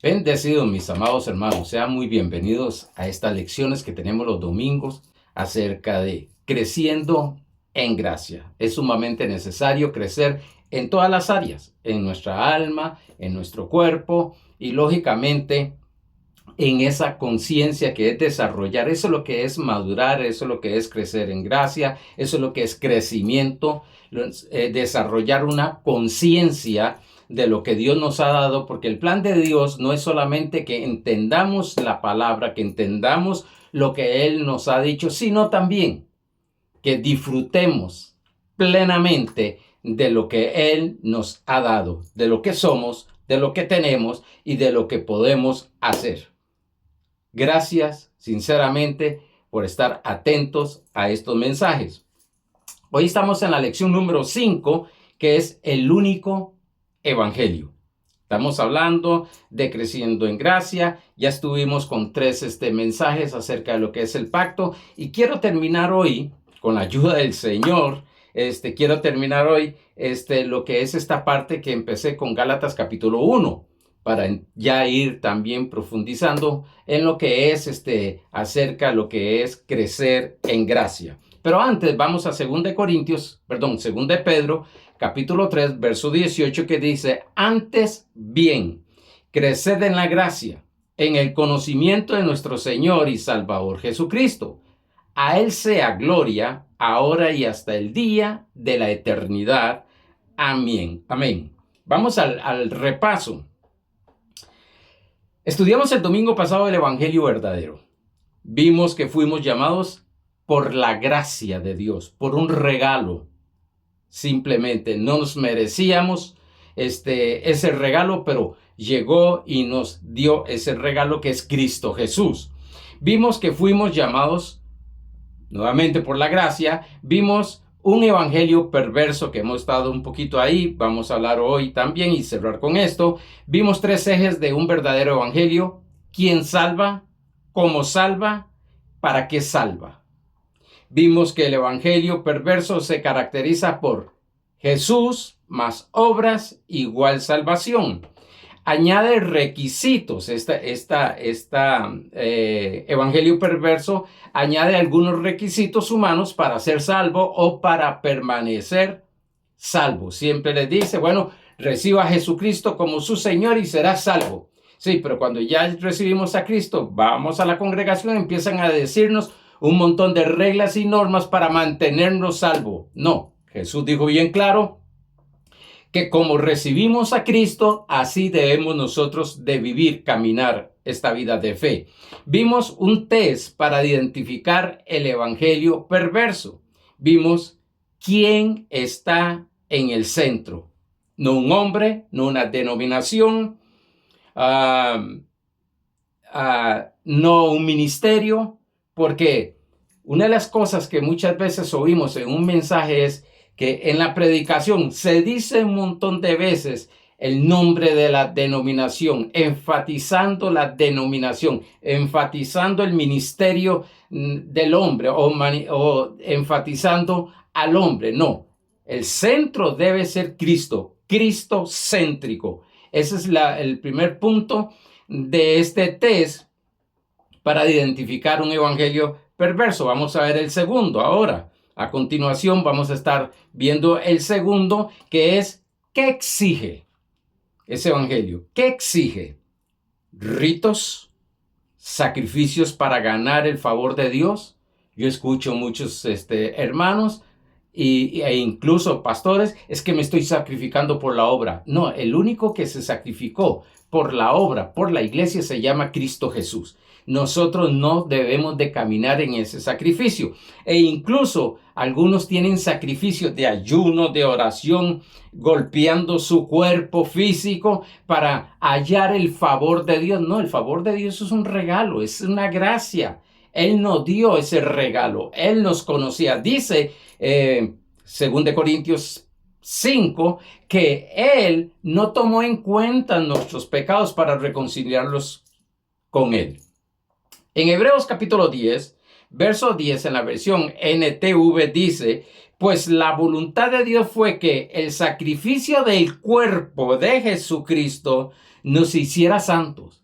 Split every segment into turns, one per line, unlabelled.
Bendecidos mis amados hermanos, sean muy bienvenidos a estas lecciones que tenemos los domingos acerca de creciendo en gracia. Es sumamente necesario crecer en todas las áreas, en nuestra alma, en nuestro cuerpo y lógicamente en esa conciencia que es desarrollar. Eso es lo que es madurar, eso es lo que es crecer en gracia, eso es lo que es crecimiento, desarrollar una conciencia de lo que Dios nos ha dado, porque el plan de Dios no es solamente que entendamos la palabra, que entendamos lo que Él nos ha dicho, sino también que disfrutemos plenamente de lo que Él nos ha dado, de lo que somos, de lo que tenemos y de lo que podemos hacer. Gracias, sinceramente, por estar atentos a estos mensajes. Hoy estamos en la lección número 5, que es el único evangelio. Estamos hablando de creciendo en gracia. Ya estuvimos con 3 mensajes acerca de lo que es el pacto. Y quiero terminar hoy, con la ayuda del Señor, quiero terminar hoy lo que es esta parte que empecé con Gálatas capítulo 1. Para ya ir también profundizando en lo que es acerca de lo que es crecer en gracia. Pero antes vamos a 2 Pedro, capítulo 3, verso 18, que dice: antes bien, creced en la gracia, en el conocimiento de nuestro Señor y Salvador Jesucristo. A Él sea gloria, ahora y hasta el día de la eternidad. Amén. Amén. Vamos al repaso. Estudiamos el domingo pasado el Evangelio verdadero. Vimos que fuimos llamados por la gracia de Dios, por un regalo. Simplemente no nos merecíamos ese regalo, pero llegó y nos dio ese regalo que es Cristo Jesús. Vimos que fuimos llamados nuevamente por la gracia. Vimos un evangelio perverso que hemos estado un poquito ahí. Vamos a hablar hoy también y cerrar con esto. Vimos 3 ejes de un verdadero evangelio: quién salva, cómo salva, para qué salva. Vimos que el evangelio perverso se caracteriza por Jesús más obras igual salvación. Añade requisitos. Evangelio perverso añade algunos requisitos humanos para ser salvo o para permanecer salvo. Siempre les dice, bueno, reciba a Jesucristo como su Señor y será salvo. Sí, pero cuando ya recibimos a Cristo, vamos a la congregación, empiezan a decirnos un montón de reglas y normas para mantenernos salvos. No, Jesús dijo bien claro que como recibimos a Cristo, así debemos nosotros de vivir, caminar esta vida de fe. Vimos un test para identificar el evangelio perverso. Vimos quién está en el centro. No un hombre, no una denominación, no un ministerio, porque una de las cosas que muchas veces oímos en un mensaje es que en la predicación se dice un montón de veces el nombre de la denominación, enfatizando la denominación, enfatizando el ministerio del hombre o enfatizando al hombre. No, el centro debe ser Cristo, Cristo céntrico. Ese es el primer punto de este test para identificar un evangelio perverso. Vamos a ver el segundo ahora. A continuación vamos a estar viendo el segundo, que es ¿qué exige ese evangelio? ¿Qué exige? ¿Ritos? ¿Sacrificios para ganar el favor de Dios? Yo escucho muchos hermanos e incluso pastores, es que me estoy sacrificando por la obra. No, el único que se sacrificó por la obra, por la iglesia, se llama Cristo Jesús. Nosotros no debemos de caminar en ese sacrificio. E incluso algunos tienen sacrificios de ayuno, de oración, golpeando su cuerpo físico para hallar el favor de Dios. No, el favor de Dios es un regalo, es una gracia. Él nos dio ese regalo, Él nos conocía. Dice 2 Corintios 5, que Él no tomó en cuenta nuestros pecados para reconciliarlos con Él. En Hebreos capítulo 10, verso 10, en la versión NTV dice: pues la voluntad de Dios fue que el sacrificio del cuerpo de Jesucristo nos hiciera santos.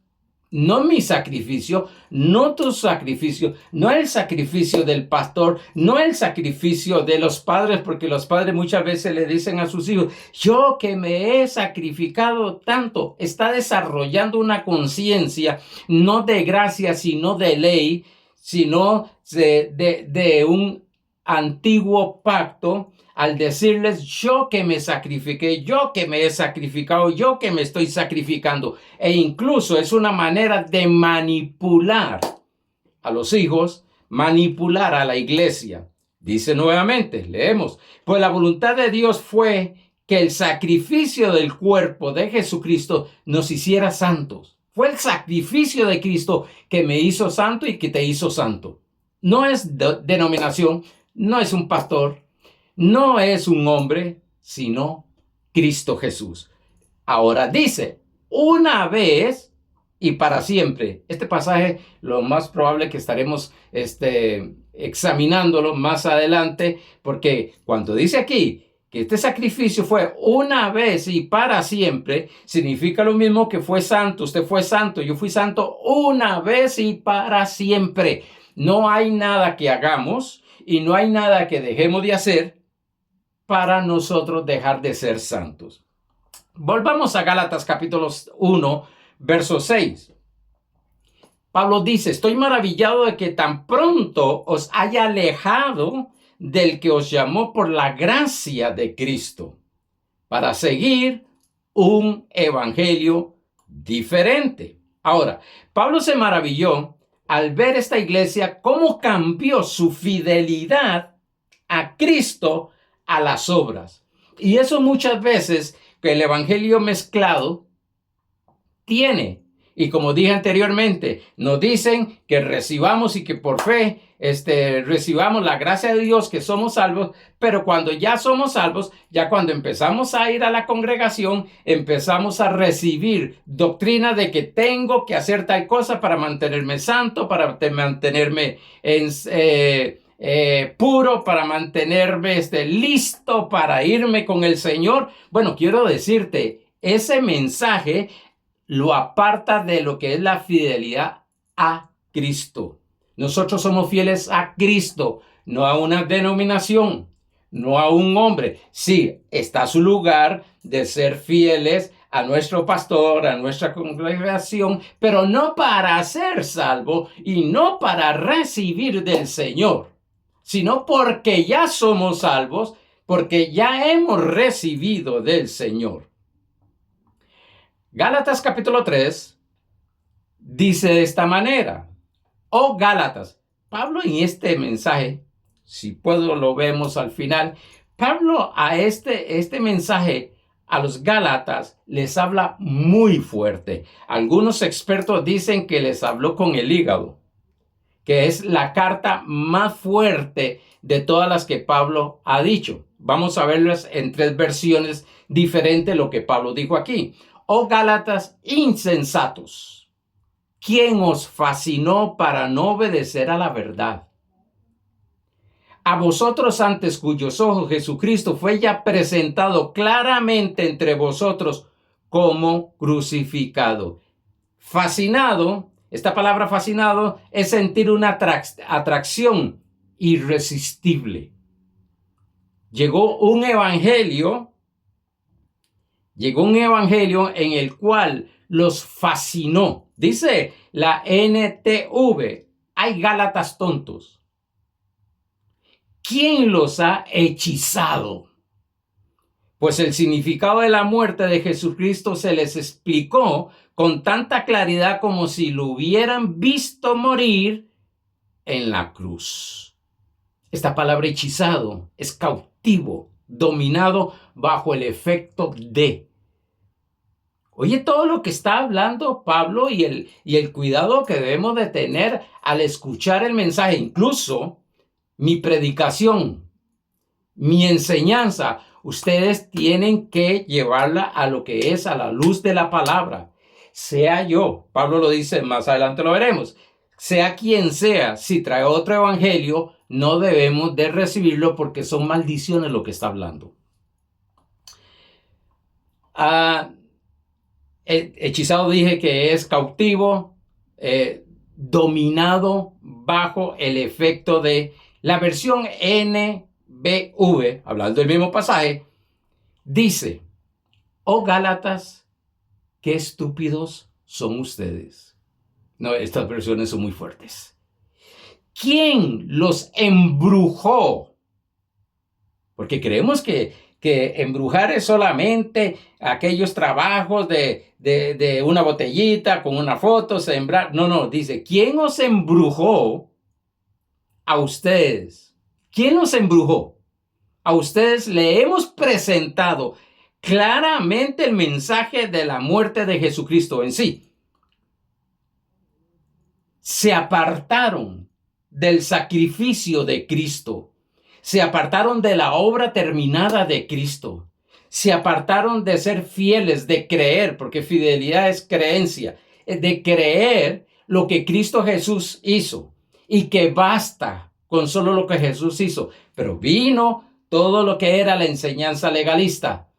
No mi sacrificio, no tu sacrificio, no el sacrificio del pastor, no el sacrificio de los padres, porque los padres muchas veces le dicen a sus hijos, yo que me he sacrificado tanto. Está desarrollando una conciencia no de gracia, sino de ley, sino de un antiguo pacto, al decirles yo que me sacrifiqué, yo que me he sacrificado, yo que me estoy sacrificando. E incluso es una manera de manipular a los hijos, manipular a la iglesia. Dice nuevamente, leemos, pues la voluntad de Dios fue que el sacrificio del cuerpo de Jesucristo nos hiciera santos. Fue el sacrificio de Cristo que me hizo santo y que te hizo santo. No es denominación, no es un pastor, no es un hombre, sino Cristo Jesús. Ahora dice, una vez y para siempre. Este pasaje lo más probable que estaremos examinándolo más adelante, porque cuando dice aquí que este sacrificio fue una vez y para siempre, significa lo mismo que fue santo. Usted fue santo, yo fui santo una vez y para siempre. No hay nada que hagamos y no hay nada que dejemos de hacer para nosotros dejar de ser santos. Volvamos a Gálatas capítulo 1, verso 6. Pablo dice, estoy maravillado de que tan pronto os haya alejado del que os llamó por la gracia de Cristo, para seguir un evangelio diferente. Ahora, Pablo se maravilló al ver esta iglesia cómo cambió su fidelidad a Cristo a las obras. Y eso muchas veces que el evangelio mezclado tiene. Y como dije anteriormente, nos dicen que recibamos y que por fe recibamos la gracia de Dios, que somos salvos, pero cuando ya somos salvos, ya cuando empezamos a ir a la congregación, empezamos a recibir doctrina de que tengo que hacer tal cosa para mantenerme santo, para mantenerme puro, para mantenerme listo para irme con el Señor. Bueno, quiero decirte, ese mensaje lo aparta de lo que es la fidelidad a Cristo. Nosotros somos fieles a Cristo, no a una denominación, no a un hombre. Sí, está su lugar de ser fieles a nuestro pastor, a nuestra congregación, pero no para ser salvo y no para recibir del Señor, sino porque ya somos salvos, porque ya hemos recibido del Señor. Gálatas capítulo 3 dice de esta manera, oh Gálatas, Pablo en este mensaje, si puedo lo vemos al final, Pablo a este mensaje a los Gálatas les habla muy fuerte. Algunos expertos dicen que les habló con el hígado, que es la carta más fuerte de todas las que Pablo ha dicho. Vamos a verlas en 3 versiones diferentes lo que Pablo dijo aquí. Oh Gálatas insensatos, ¿quién os fascinó para no obedecer a la verdad? A vosotros antes cuyos ojos Jesucristo fue ya presentado claramente entre vosotros como crucificado. Fascinado, esta palabra fascinado es sentir una atracción irresistible. Llegó un evangelio en el cual los fascinó. Dice la NTV, hay Gálatas tontos. ¿Quién los ha hechizado? Pues el significado de la muerte de Jesucristo se les explicó con tanta claridad como si lo hubieran visto morir en la cruz. Esta palabra hechizado es cautivo, dominado bajo el efecto de. Oye, todo lo que está hablando Pablo y el cuidado que debemos de tener al escuchar el mensaje, incluso mi predicación, mi enseñanza, ustedes tienen que llevarla a lo que es a la luz de la palabra. Sea yo, Pablo lo dice, más adelante lo veremos, sea quien sea, si trae otro evangelio, no debemos de recibirlo porque son maldiciones lo que está hablando. Hechizado dije que es cautivo, dominado bajo el efecto de la versión NBV, hablando del mismo pasaje, dice: oh Gálatas, qué estúpidos son ustedes. No, estas versiones son muy fuertes. ¿Quién los embrujó? Porque creemos que embrujar es solamente aquellos trabajos de una botellita con una foto, sembrar. No, dice: ¿quién os embrujó a ustedes? ¿Quién os embrujó? A ustedes le hemos presentado claramente el mensaje de la muerte de Jesucristo en sí. Se apartaron del sacrificio de Cristo. Se apartaron de la obra terminada de Cristo. Se apartaron de ser fieles, de creer, porque fidelidad es creencia, de creer lo que Cristo Jesús hizo y que basta con solo lo que Jesús hizo. Pero vino todo lo que era la enseñanza legalista,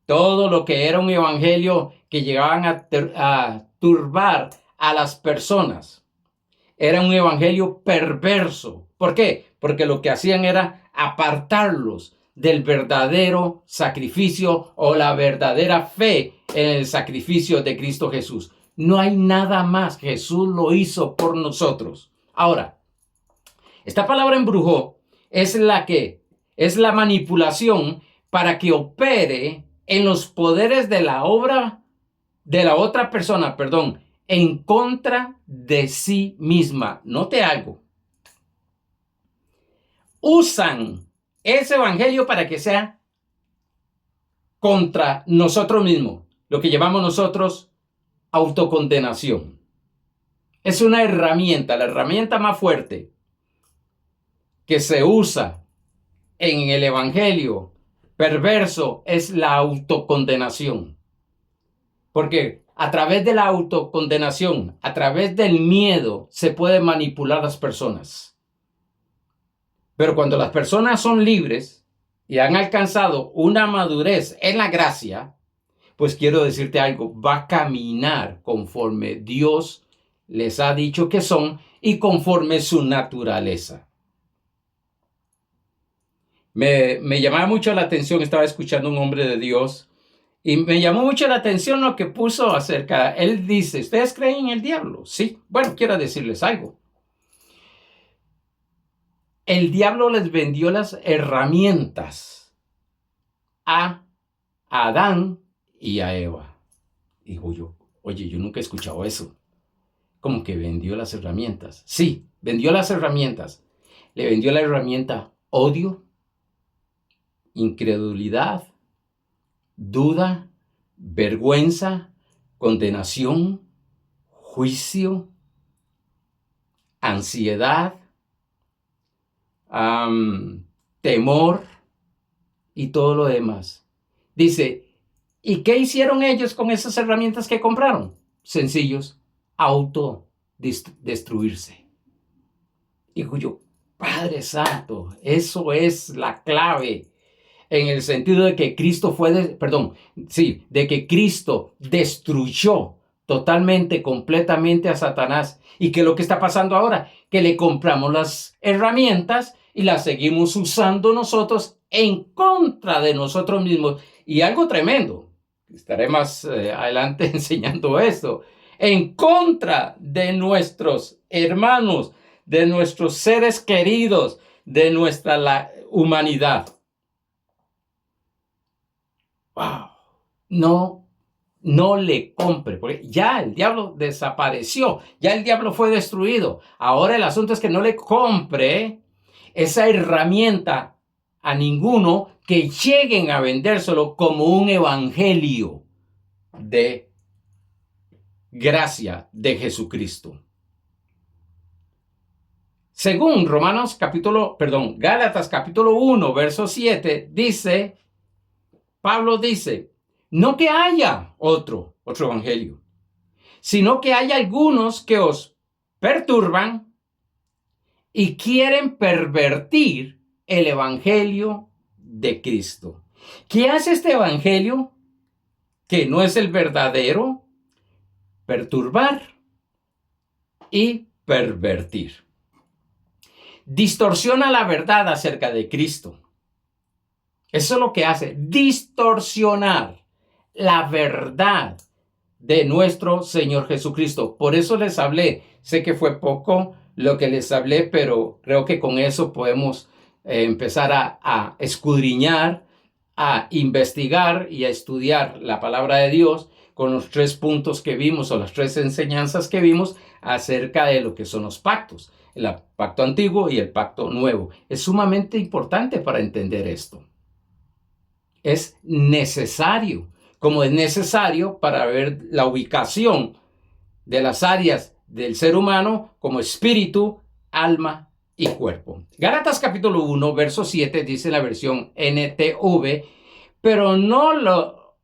todo lo que era un evangelio que llegaban a turbar a las personas. Era un evangelio perverso. ¿Por qué? Porque lo que hacían era apartarlos del verdadero sacrificio o la verdadera fe en el sacrificio de Cristo Jesús. No hay nada más. Jesús lo hizo por nosotros. Ahora, esta palabra embrujó es la manipulación para que opere en los poderes de la obra de la otra persona, en contra de sí misma. Note algo. Usan ese evangelio para que sea contra nosotros mismos, lo que llamamos nosotros autocondenación. Es una herramienta, la herramienta más fuerte que se usa en el evangelio perverso es la autocondenación. Porque a través de la autocondenación, a través del miedo, se puede manipular a las personas. Pero cuando las personas son libres y han alcanzado una madurez en la gracia, pues quiero decirte algo, va a caminar conforme Dios les ha dicho que son y conforme su naturaleza. Me llamaba mucho la atención, estaba escuchando a un hombre de Dios y me llamó mucho la atención lo que puso acerca. Él dice: ¿ustedes creen en el diablo? Sí. Bueno, quiero decirles algo. El diablo les vendió las herramientas a Adán y a Eva. Digo yo, oye, yo nunca he escuchado eso. ¿Cómo que vendió las herramientas? Sí, vendió las herramientas. Le vendió la herramienta odio, incredulidad, duda, vergüenza, condenación, juicio, ansiedad, temor y todo lo demás. Dice, ¿y qué hicieron ellos con esas herramientas que compraron? Sencillos, autodestruirse. Digo yo, Padre Santo, eso es la clave. En el sentido de que Cristo de que Cristo destruyó totalmente, completamente a Satanás. ¿Y qué es lo que está pasando ahora? Que le compramos las herramientas y las seguimos usando nosotros en contra de nosotros mismos. Y algo tremendo, estaré más adelante enseñando esto, en contra de nuestros hermanos, de nuestros seres queridos, de nuestra humanidad. Wow, no le compre, porque ya el diablo desapareció, ya el diablo fue destruido. Ahora el asunto es que no le compre esa herramienta a ninguno que lleguen a vendérselo como un evangelio de gracia de Jesucristo. Según Gálatas capítulo 1, verso 7, Pablo dice, no que haya otro evangelio, sino que hay algunos que os perturban y quieren pervertir el evangelio de Cristo. ¿Qué hace este evangelio? que no es el verdadero, perturbar y pervertir. Distorsiona la verdad acerca de Cristo. Eso es lo que hace, distorsionar la verdad de nuestro Señor Jesucristo. Por eso les hablé. Sé que fue poco lo que les hablé, pero creo que con eso podemos empezar a escudriñar, a investigar y a estudiar la palabra de Dios con los 3 puntos que vimos o las 3 enseñanzas que vimos acerca de lo que son los pactos, el pacto antiguo y el pacto nuevo. Es sumamente importante para entender esto. Es necesario, como es necesario para ver la ubicación de las áreas del ser humano como espíritu, alma y cuerpo. Gálatas capítulo 1, verso 7 dice la versión NTV, pero no lo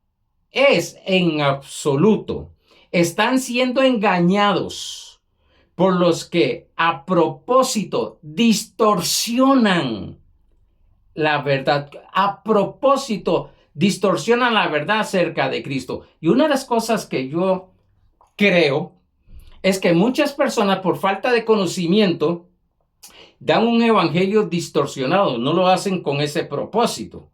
es en absoluto. Están siendo engañados por los que a propósito distorsionan la verdad, a propósito distorsionan la verdad acerca de Cristo. Y una de las cosas que yo creo es que muchas personas por falta de conocimiento dan un evangelio distorsionado, no lo hacen con ese propósito.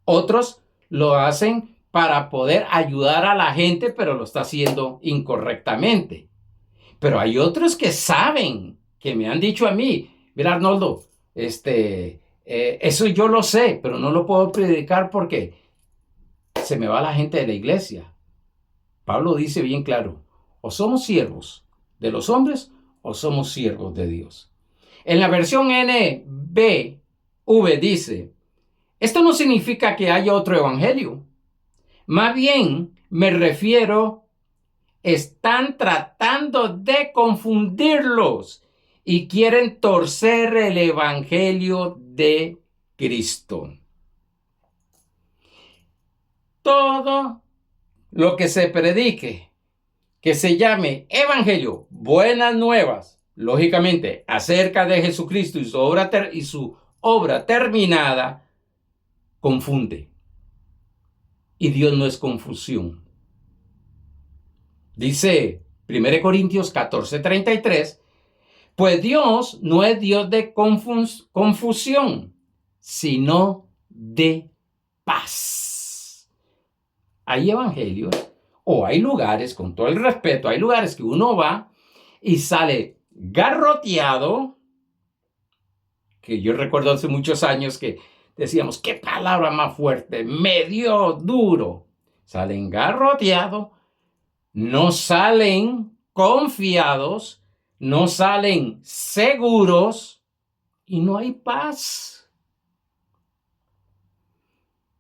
Otros lo hacen para poder ayudar a la gente, pero lo está haciendo incorrectamente. Pero hay otros que saben, que me han dicho a mí, mira Arnoldo, eso yo lo sé, pero no lo puedo predicar porque se me va la gente de la iglesia. Pablo dice bien claro, o somos siervos de los hombres o somos siervos de Dios. En la versión NBV dice, esto no significa que haya otro evangelio. Más bien me refiero, están tratando de confundirlos y quieren torcer el evangelio de Cristo. Todo lo que se predique, que se llame evangelio, buenas nuevas, lógicamente, acerca de Jesucristo y su obra terminada, confunde. Y Dios no es confusión. Dice 1 Corintios 14:33, pues Dios no es Dios de confusión, sino de paz. Hay evangelios o hay lugares, con todo el respeto, hay lugares que uno va y sale garroteado, que yo recuerdo hace muchos años que decíamos, qué palabra más fuerte, medio duro. Salen garroteados, no salen confiados, no salen seguros y no hay paz.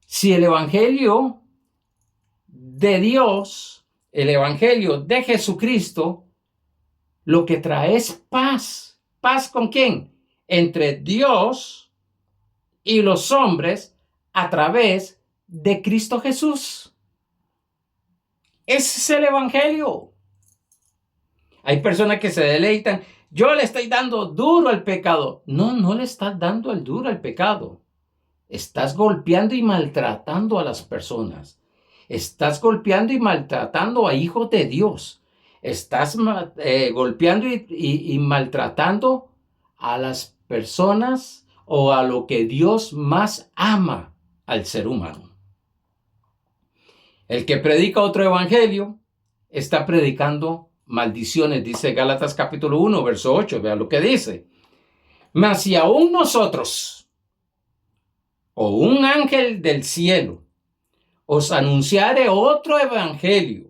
Si el evangelio de Dios, el evangelio de Jesucristo, lo que trae es paz. ¿Paz con quién? Entre Dios y los hombres a través de Cristo Jesús. Ese es el evangelio. Hay personas que se deleitan. Yo le estoy dando duro al pecado. No, no le estás dando el duro al pecado. Estás golpeando y maltratando a las personas. Estás golpeando y maltratando a hijos de Dios. Estás golpeando y maltratando a las personas o a lo que Dios más ama al ser humano. El que predica otro evangelio está predicando maldiciones, dice Gálatas capítulo 1, verso 8. Vean lo que dice. Mas si aún nosotros o un ángel del cielo os anunciare otro evangelio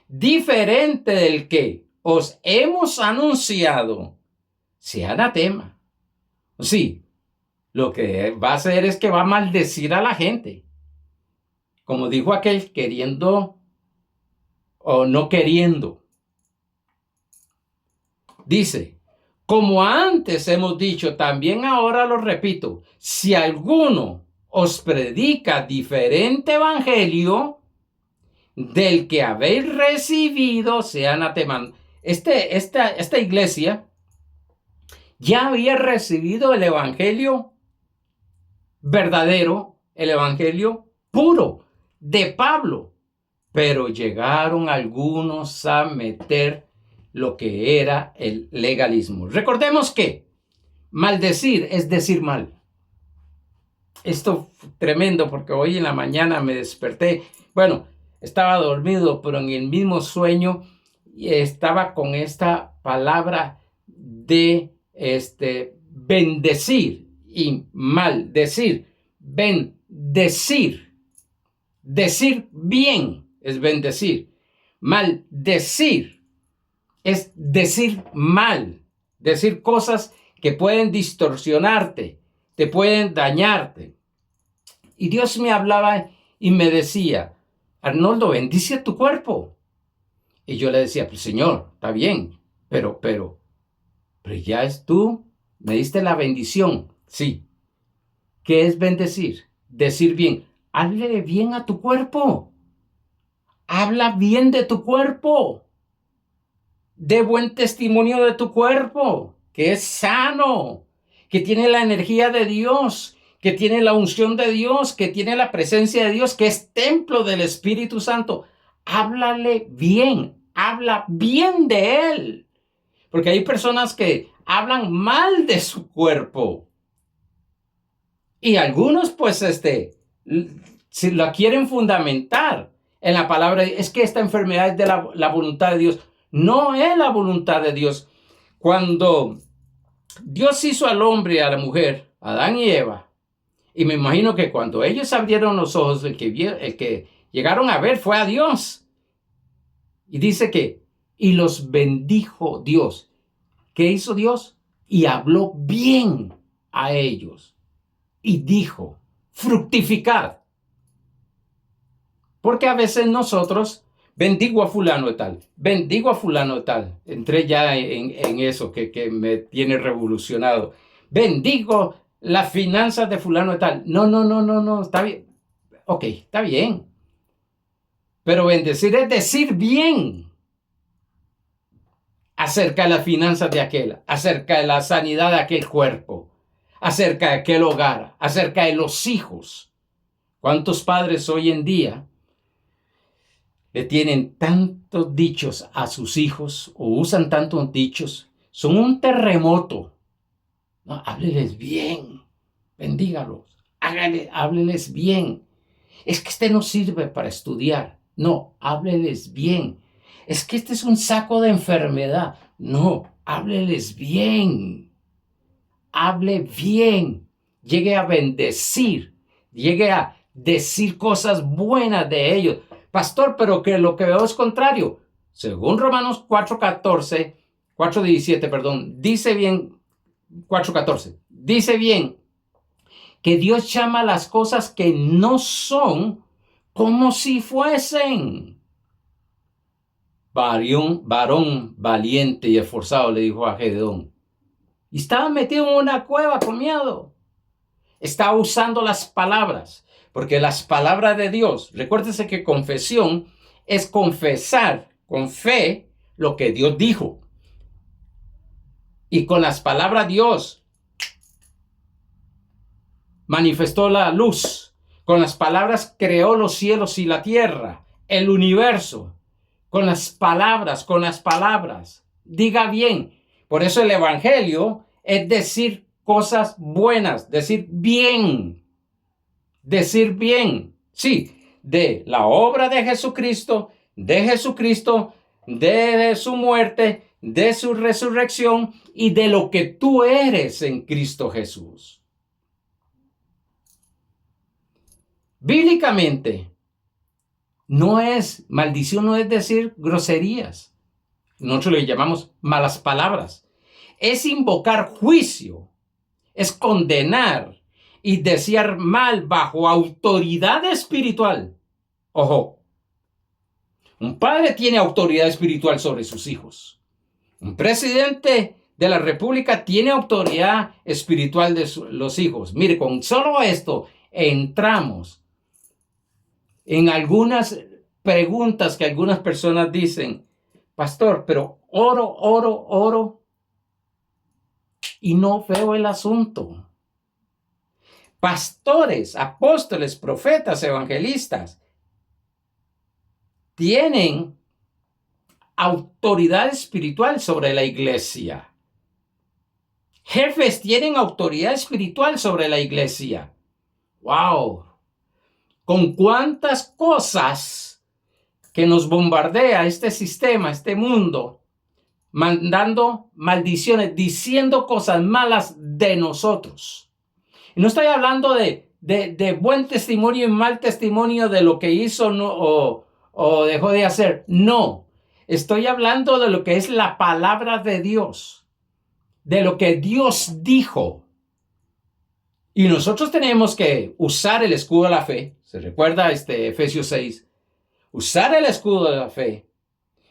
diferente del que os hemos anunciado, sea anatema. Sí, lo que va a hacer es que va a maldecir a la gente. Como dijo aquel, queriendo o no queriendo. Dice, como antes hemos dicho, también ahora lo repito, si alguno os predica diferente evangelio del que habéis recibido, sea anatema. Esta iglesia ya había recibido el evangelio verdadero, el evangelio puro, de Pablo, pero llegaron algunos a meter lo que era el legalismo. Recordemos que maldecir es decir mal. Esto fue tremendo porque hoy en la mañana me desperté. Bueno, estaba dormido, pero en el mismo sueño estaba con esta palabra de bendecir y maldecir. Bendecir. Decir bien es bendecir. Maldecir es decir mal. Decir cosas que pueden distorsionarte, te pueden dañarte. Y Dios me hablaba y me decía, Arnoldo, bendice tu cuerpo. Y yo le decía, pues Señor, está bien, pero ya es tú, me diste la bendición. Sí. ¿Qué es bendecir? Decir bien. Háblale bien a tu cuerpo. Habla bien de tu cuerpo. Dé buen testimonio de tu cuerpo, que es sano, que tiene la energía de Dios, que tiene la unción de Dios, que tiene la presencia de Dios, que es templo del Espíritu Santo. Háblale bien, habla bien de él. Porque hay personas que hablan mal de su cuerpo. Y algunos, pues, si la quieren fundamentar en la palabra, es que esta enfermedad es de la voluntad de Dios. No es la voluntad de Dios. Cuando Dios hizo al hombre y a la mujer, Adán y Eva, y me imagino que cuando ellos abrieron los ojos, el que llegaron a ver fue a Dios. Y dice y los bendijo Dios. ¿Qué hizo Dios? Y habló bien a ellos. Y dijo, fructificad. Porque a veces nosotros, bendigo a fulano de tal, bendigo a fulano de tal. Entré ya en eso que me tiene revolucionado. Bendigo las finanzas de fulano de tal. No, está bien. Ok, está bien. Pero bendecir es decir bien acerca de las finanzas de aquel, acerca de la sanidad de aquel cuerpo, acerca de aquel hogar, acerca de los hijos. ¿Cuántos padres hoy en día le tienen tantos dichos a sus hijos o usan tantos dichos? Son un terremoto. No, hábleles bien, bendígalos, hábleles bien. Es que este no sirve para estudiar. No, hábleles bien. Es que este es un saco de enfermedad. No, hábleles bien. Hable bien. Llegue a bendecir. Llegue a decir cosas buenas de ellos. Pastor, pero que lo que veo es contrario. Según Romanos 4:17, perdón, dice bien, 4:14, dice bien que Dios llama las cosas que no son como si fuesen. Varón valiente y esforzado, le dijo a Gedeón. Y estaba metido en una cueva con miedo. Estaba usando las palabras, porque las palabras de Dios, recuérdese que confesión es confesar con fe lo que Dios dijo. Y con las palabras Dios manifestó la luz. Con las palabras creó los cielos y la tierra, el universo. Con las palabras. Diga bien. Por eso el evangelio es decir cosas buenas, decir bien. Decir bien. Sí, de la obra de Jesucristo, de su muerte, de su resurrección y de lo que tú eres en Cristo Jesús. Bíblicamente, maldición no es decir groserías. Nosotros le llamamos malas palabras. Es invocar juicio, es condenar y desear mal bajo autoridad espiritual. Ojo, un padre tiene autoridad espiritual sobre sus hijos. Un presidente de la República tiene autoridad espiritual de los hijos. Mire, con solo esto entramos en algunas preguntas que algunas personas dicen, pastor, pero oro, y no veo el asunto. Pastores, apóstoles, profetas, evangelistas tienen autoridad espiritual sobre la iglesia. Jefes tienen autoridad espiritual sobre la iglesia. ¡Wow! Con cuántas cosas que nos bombardea este sistema, este mundo, mandando maldiciones, diciendo cosas malas de nosotros. Y no estoy hablando de buen testimonio y mal testimonio de lo que hizo o dejó de hacer. No, estoy hablando de lo que es la palabra de Dios, de lo que Dios dijo. Y nosotros tenemos que usar el escudo de la fe. ¿Se recuerda Efesios 6? Usar el escudo de la fe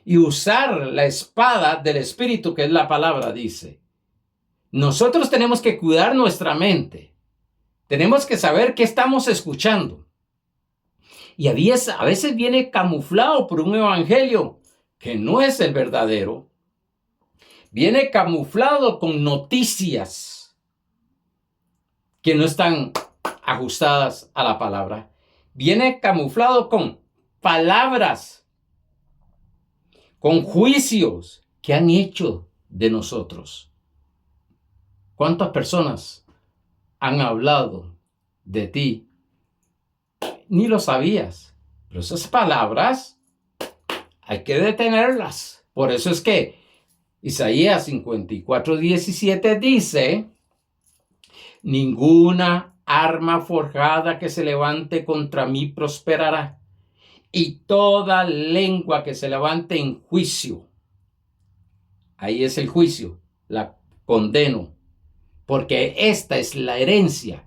y usar la espada del Espíritu, que es la palabra, dice. Nosotros tenemos que cuidar nuestra mente. Tenemos que saber qué estamos escuchando. Y a veces viene camuflado por un evangelio que no es el verdadero. Viene camuflado con noticias que no están ajustadas a la palabra. Viene camuflado con palabras, con juicios que han hecho de nosotros. ¿Cuántas personas han hablado de ti? Ni lo sabías. Pero esas palabras hay que detenerlas. Por eso es que Isaías 54:17 dice: ninguna arma forjada que se levante contra mí prosperará, y toda lengua que se levante en juicio, ahí es el juicio, la condeno, porque esta es la herencia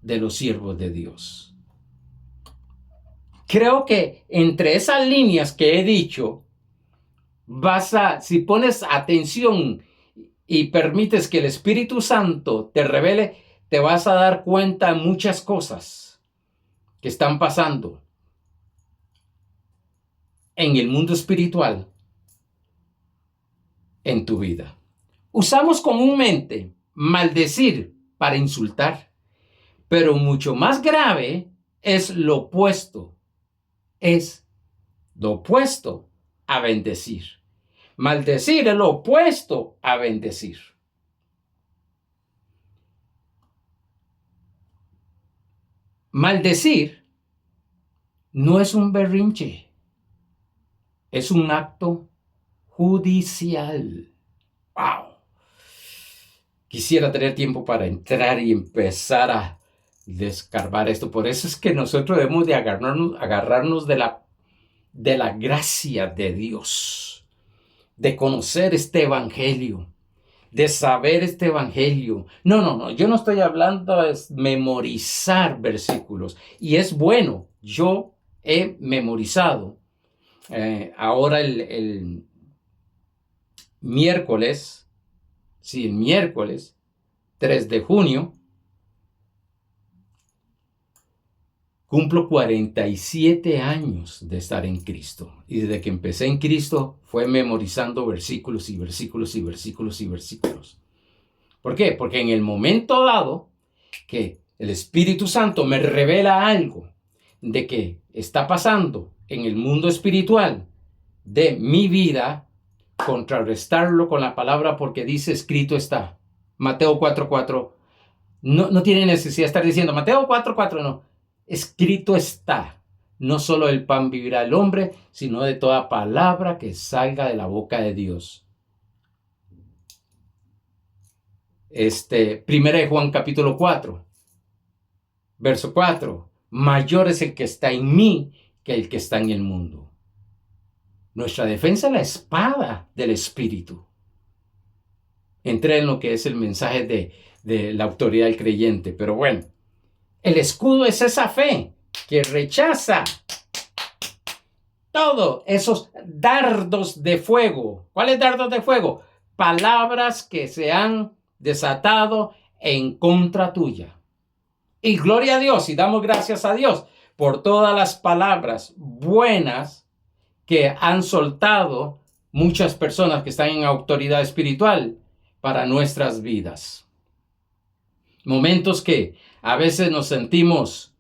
de los siervos de Dios. Creo que entre esas líneas que he dicho, si pones atención y permites que el Espíritu Santo te revele, te vas a dar cuenta de muchas cosas que están pasando en el mundo espiritual en tu vida. Usamos comúnmente maldecir para insultar, pero mucho más grave es lo opuesto. Es lo opuesto a bendecir. Maldecir es lo opuesto a bendecir. Maldecir no es un berrinche, es un acto judicial. ¡Wow! Quisiera tener tiempo para entrar y empezar a descarbar esto. Por eso es que nosotros debemos de agarrarnos de la gracia de Dios, de conocer este evangelio, de saber este evangelio. No, yo no estoy hablando de memorizar versículos, y es bueno. Yo he memorizado. Ahora el miércoles 3 de junio, cumplo 47 años de estar en Cristo. Y desde que empecé en Cristo fue memorizando versículos y versículos y versículos y versículos. ¿Por qué? Porque en el momento dado que el Espíritu Santo me revela algo de que está pasando en el mundo espiritual de mi vida, contrarrestarlo con la palabra, porque dice escrito está. Mateo 4:4. No tiene necesidad de estar diciendo Mateo 4:4, no. Escrito está, no solo el pan vivirá el hombre, sino de toda palabra que salga de la boca de Dios. Primera de Juan capítulo 4, verso 4. Mayor es el que está en mí que el que está en el mundo. Nuestra defensa es la espada del Espíritu. Entré en lo que es el mensaje de la autoridad del creyente, pero bueno. El escudo es esa fe que rechaza todos esos dardos de fuego. ¿Cuáles dardos de fuego? Palabras que se han desatado en contra tuya. Y gloria a Dios, y damos gracias a Dios por todas las palabras buenas que han soltado muchas personas que están en autoridad espiritual para nuestras vidas. Momentos que a veces nos sentimos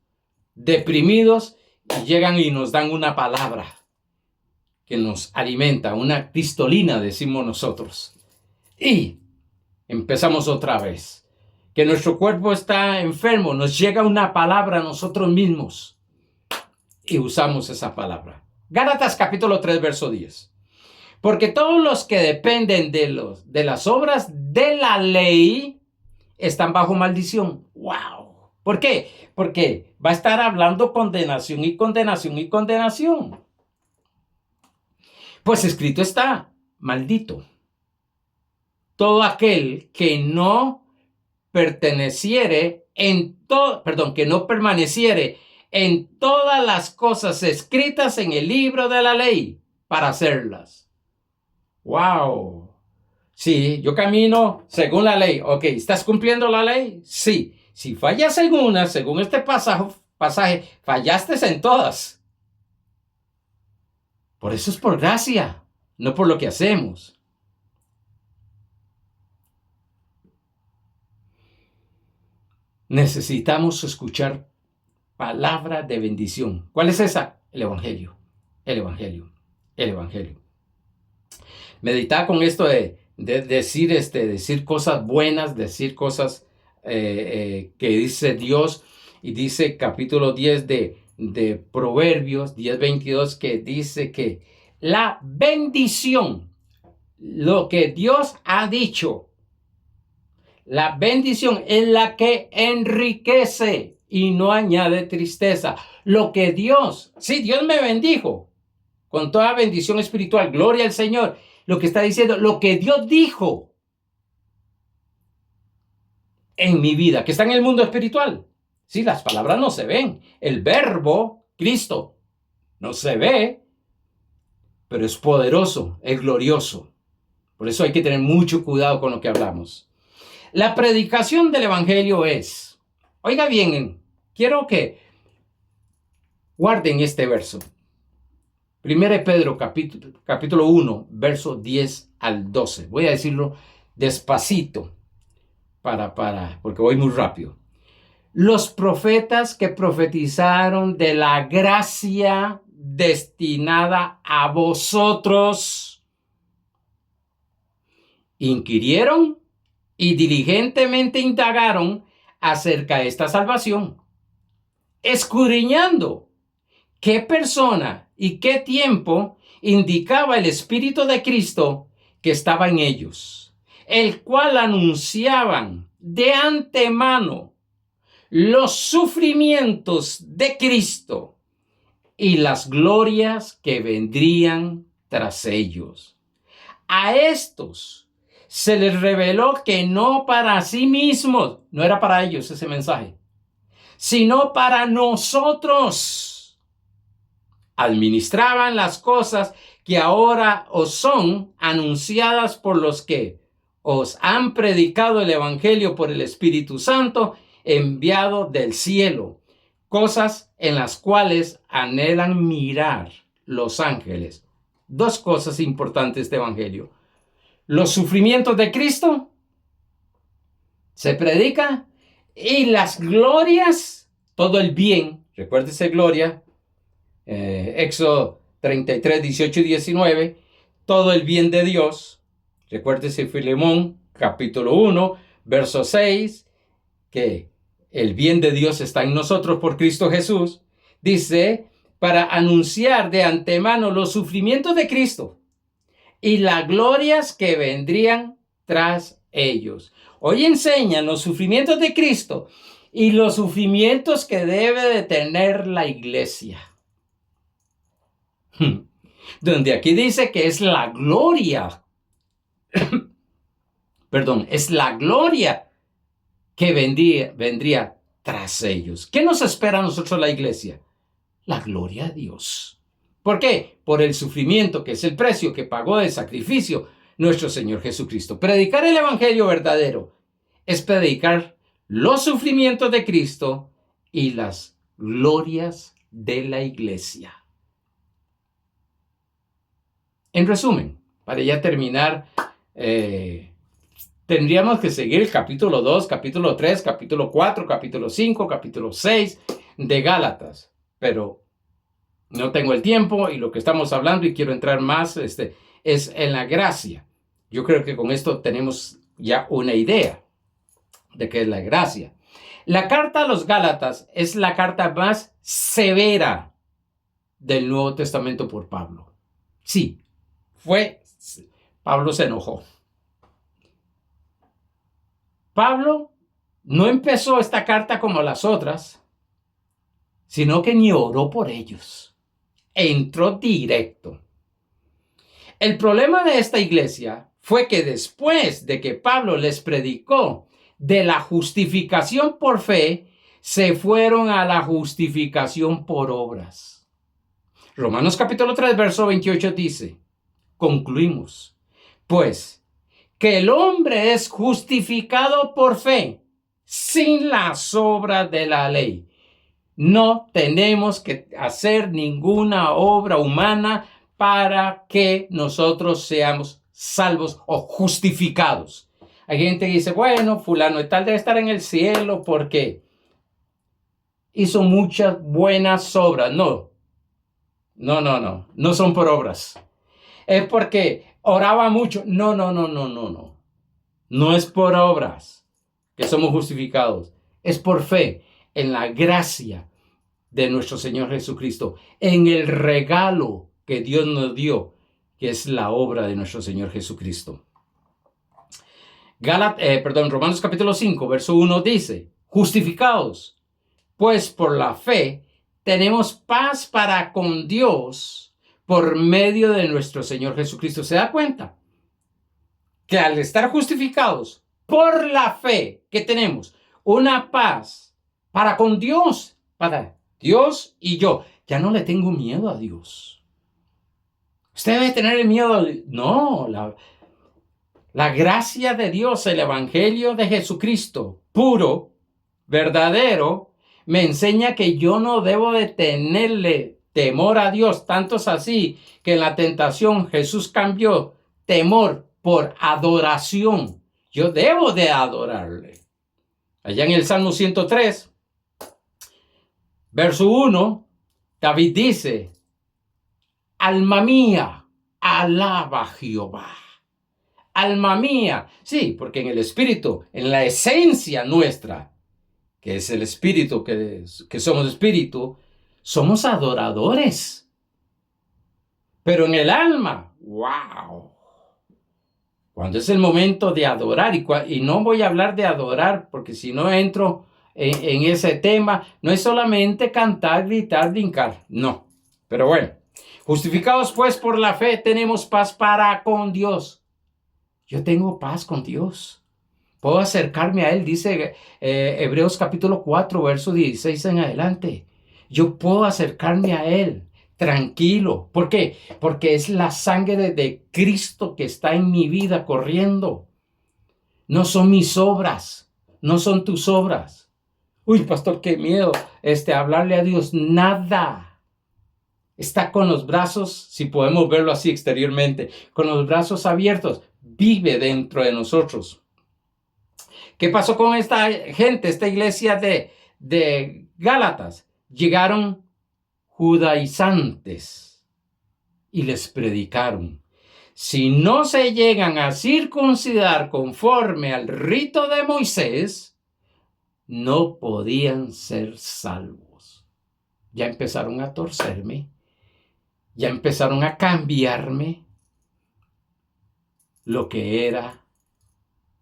deprimidos y llegan y nos dan una palabra que nos alimenta, una cristolina, decimos nosotros. Y empezamos otra vez. Que nuestro cuerpo está enfermo, nos llega una palabra a nosotros mismos y usamos esa palabra. Gálatas capítulo 3, verso 10. Porque todos los que dependen de las obras de la ley están bajo maldición. ¡Wow! ¿Por qué? Porque va a estar hablando condenación y condenación y condenación. Pues escrito está, maldito todo aquel que no permaneciere en todas las cosas escritas en el libro de la ley para hacerlas. ¡Wow! Sí, yo camino según la ley. Ok, ¿estás cumpliendo la ley? Sí. Si fallas en una, según este pasaje, fallaste en todas. Por eso es por gracia, no por lo que hacemos. Necesitamos escuchar palabra de bendición. ¿Cuál es esa? El Evangelio. El Evangelio. El Evangelio. Meditar con esto de decir cosas buenas, decir cosas que dice Dios, y dice capítulo 10 de Proverbios 10:22, que dice que la bendición, lo que Dios ha dicho, la bendición es la que enriquece y no añade tristeza. Lo que Dios me bendijo con toda bendición espiritual, gloria al Señor. Lo que está diciendo, lo que Dios dijo en mi vida, que está en el mundo espiritual. Sí, las palabras no se ven. El verbo, Cristo, no se ve, pero es poderoso, es glorioso. Por eso hay que tener mucho cuidado con lo que hablamos. La predicación del Evangelio es, oiga bien, quiero que guarden este verso. 1 Pedro capítulo 1, verso 10 al 12. Voy a decirlo despacito porque voy muy rápido. Los profetas que profetizaron de la gracia destinada a vosotros inquirieron y diligentemente indagaron acerca de esta salvación, escudriñando qué persona y qué tiempo indicaba el Espíritu de Cristo que estaba en ellos, el cual anunciaban de antemano los sufrimientos de Cristo y las glorias que vendrían tras ellos. A estos se les reveló que no para sí mismos, no era para ellos ese mensaje, sino para nosotros. Administraban las cosas que ahora os son anunciadas por los que os han predicado el Evangelio por el Espíritu Santo enviado del cielo, cosas en las cuales anhelan mirar los ángeles. Dos cosas importantes de Evangelio. Los sufrimientos de Cristo se predica, y las glorias, todo el bien, recuérdese gloria, Éxodo 33, 18 y 19, todo el bien de Dios. Recuérdese Filemón capítulo 1, verso 6, que el bien de Dios está en nosotros por Cristo Jesús. Dice, para anunciar de antemano los sufrimientos de Cristo y las glorias que vendrían tras ellos. Hoy enseñan los sufrimientos de Cristo y los sufrimientos que debe de tener la iglesia. Donde aquí dice que es la gloria, es la gloria que vendría tras ellos. ¿Qué nos espera a nosotros la iglesia? La gloria de Dios. ¿Por qué? Por el sufrimiento, que es el precio que pagó de sacrificio nuestro Señor Jesucristo. Predicar el Evangelio verdadero es predicar los sufrimientos de Cristo y las glorias de la iglesia. En resumen, para ya terminar, tendríamos que seguir el capítulo 2, capítulo 3, capítulo 4, capítulo 5, capítulo 6 de Gálatas. Pero No tengo el tiempo y lo que estamos hablando y quiero entrar más es en la gracia. Yo creo que con esto tenemos ya una idea de qué es la gracia. La carta a los Gálatas es la carta más severa del Nuevo Testamento por Pablo. Sí, Pablo se enojó. Pablo no empezó esta carta como las otras, sino que ni oró por ellos. Entró directo. El problema de esta iglesia fue que después de que Pablo les predicó de la justificación por fe, se fueron a la justificación por obras. Romanos capítulo 3, verso 28 dice, concluimos, pues, que el hombre es justificado por fe, sin las obras de la ley. No tenemos que hacer ninguna obra humana para que nosotros seamos salvos o justificados. Hay gente que dice, bueno, fulano de tal debe estar en el cielo porque hizo muchas buenas obras. No son por obras. Es porque oraba mucho. No. No es por obras que somos justificados. Es por fe en la gracia de nuestro Señor Jesucristo, en el regalo que Dios nos dio, que es la obra de nuestro Señor Jesucristo. Romanos capítulo 5, verso 1 dice, justificados, pues por la fe tenemos paz para con Dios por medio de nuestro Señor Jesucristo. ¿Se da cuenta? Que al estar justificados por la fe que tenemos, una paz para con Dios, para Dios y yo. Ya no le tengo miedo a Dios. Usted debe tener el miedo. No, la gracia de Dios, el evangelio de Jesucristo, puro, verdadero, me enseña que yo no debo de tenerle temor a Dios. Tanto es así que en la tentación Jesús cambió temor por adoración. Yo debo de adorarle. Allá en el Salmo 103, verso 1, David dice, alma mía, alaba a Jehová. Alma mía. Sí, porque en el espíritu, en la esencia nuestra, que es el espíritu, que somos espíritu, somos adoradores. Pero en el alma, wow. Cuando es el momento de adorar, y no voy a hablar de adorar, porque si no entro en ese tema, no es solamente cantar, gritar, brincar, no. Pero bueno, justificados pues por la fe, tenemos paz para con Dios. Yo tengo paz con Dios. Puedo acercarme a Él, dice Hebreos capítulo 4, verso 16 en adelante. Yo puedo acercarme a Él tranquilo. ¿Por qué? Porque es la sangre de Cristo que está en mi vida corriendo. No son mis obras, no son tus obras. Uy, pastor, qué miedo hablarle a Dios. Nada. Está con los brazos, si podemos verlo así exteriormente, con los brazos abiertos. Vive dentro de nosotros. ¿Qué pasó con esta gente, esta iglesia de Gálatas? Llegaron judaizantes y les predicaron. Si no se llegan a circuncidar conforme al rito de Moisés, no podían ser salvos. Ya empezaron a torcerme, ya empezaron a cambiarme lo que era,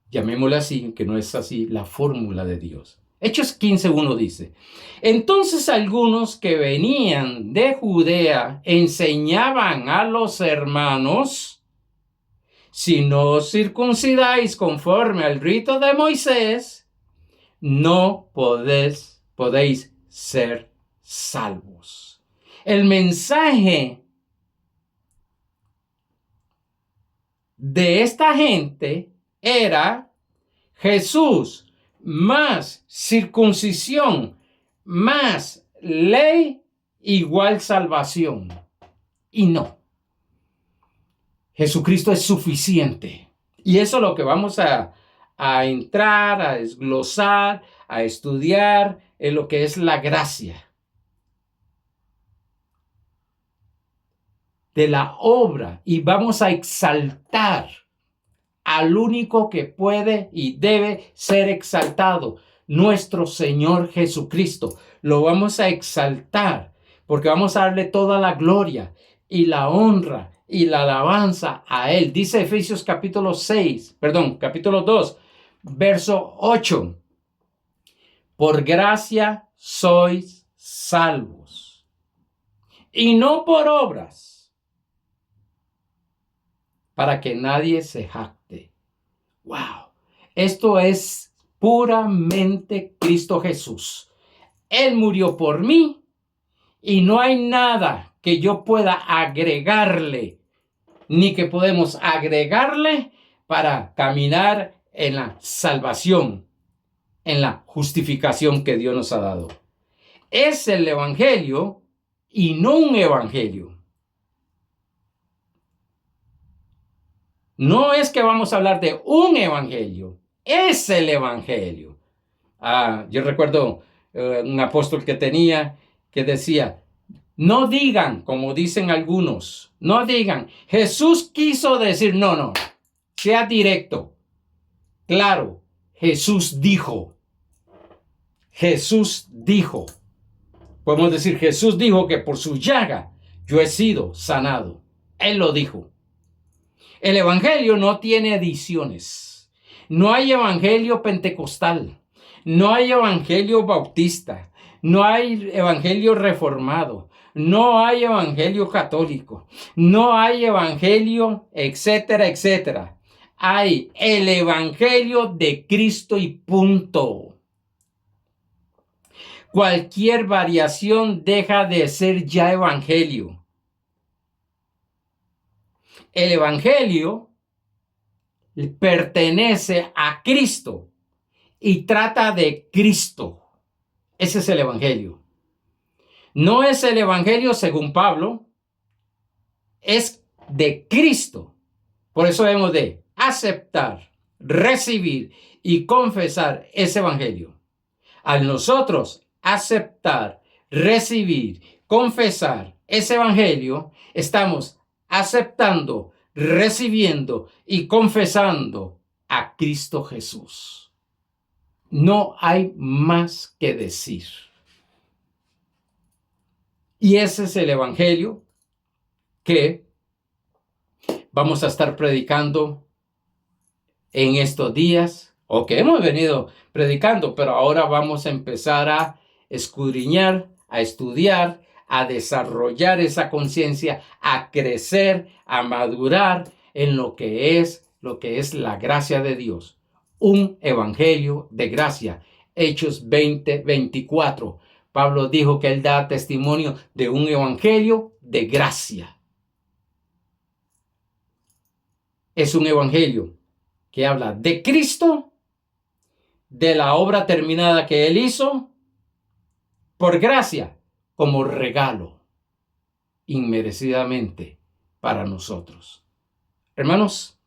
llamémosle así, que no es así, la fórmula de Dios. Hechos 15:1 dice, entonces algunos que venían de Judea enseñaban a los hermanos, si no os circuncidáis conforme al rito de Moisés, no podéis ser salvos. El mensaje de esta gente era Jesús más circuncisión, más ley, igual salvación. Y no. Jesucristo es suficiente. Y eso es lo que vamos a entrar, a desglosar, a estudiar en lo que es la gracia. de la obra y vamos a exaltar al único que puede y debe ser exaltado, nuestro Señor Jesucristo. Lo vamos a exaltar porque vamos a darle toda la gloria y la honra y la alabanza a Él. Dice Efesios capítulo 2, verso 8. Por gracia sois salvos, y no por obras, para que nadie se jacte. ¡Wow! Esto es puramente Cristo Jesús. Él murió por mí y no hay nada que yo pueda agregarle, ni que podemos agregarle para caminar en la salvación, en la justificación que Dios nos ha dado. Es el evangelio y no un evangelio. No es que vamos a hablar de un evangelio, es el evangelio. Yo recuerdo un apóstol que tenía que decía, no digan, como dicen algunos, no digan, Jesús quiso decir, no, sea directo. Claro, Jesús dijo. Podemos decir, Jesús dijo que por su llaga yo he sido sanado. Él lo dijo. El evangelio no tiene ediciones. No hay evangelio pentecostal. No hay evangelio bautista. No hay evangelio reformado. No hay evangelio católico. No hay evangelio, etcétera, etcétera. Hay el evangelio de Cristo y punto. Cualquier variación deja de ser ya evangelio. El evangelio pertenece a Cristo y trata de Cristo. Ese es el evangelio. No es el evangelio según Pablo, es de Cristo. Por eso debemos de aceptar, recibir y confesar ese evangelio. Al nosotros aceptar, recibir, confesar ese evangelio, estamos aceptando, recibiendo y confesando a Cristo Jesús. No hay más que decir. Y ese es el evangelio que vamos a estar predicando en estos días, o que hemos venido predicando, pero ahora vamos a empezar a escudriñar, a estudiar, a desarrollar esa conciencia, a crecer, a madurar en lo que es la gracia de Dios. Un evangelio de gracia. Hechos 20:24. Pablo dijo que él da testimonio de un evangelio de gracia. Es un evangelio que habla de Cristo, de la obra terminada que Él hizo, por gracia, como regalo, inmerecidamente para nosotros. Hermanos,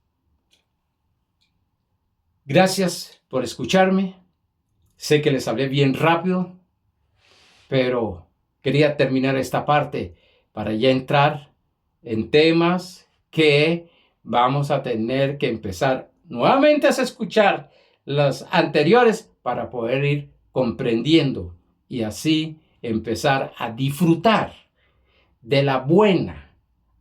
gracias por escucharme. Sé que les hablé bien rápido, pero quería terminar esta parte para ya entrar en temas que vamos a tener que empezar nuevamente a escuchar las anteriores para poder ir comprendiendo y así empezar a disfrutar de la buena,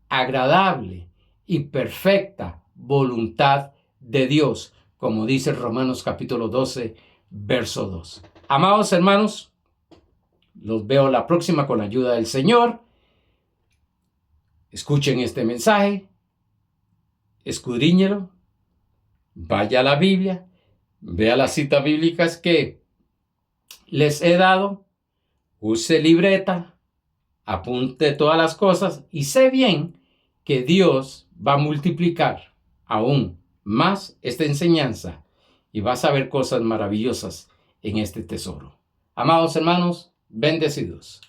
agradable y perfecta voluntad de Dios, como dice Romanos capítulo 12, verso 2. Amados hermanos, los veo la próxima con la ayuda del Señor. Escuchen este mensaje, escudriñelo, vaya a la Biblia, vea las citas bíblicas que les he dado, use libreta, apunte todas las cosas y sé bien que Dios va a multiplicar aún más esta enseñanza y vas a ver cosas maravillosas en este tesoro. Amados hermanos, bendecidos.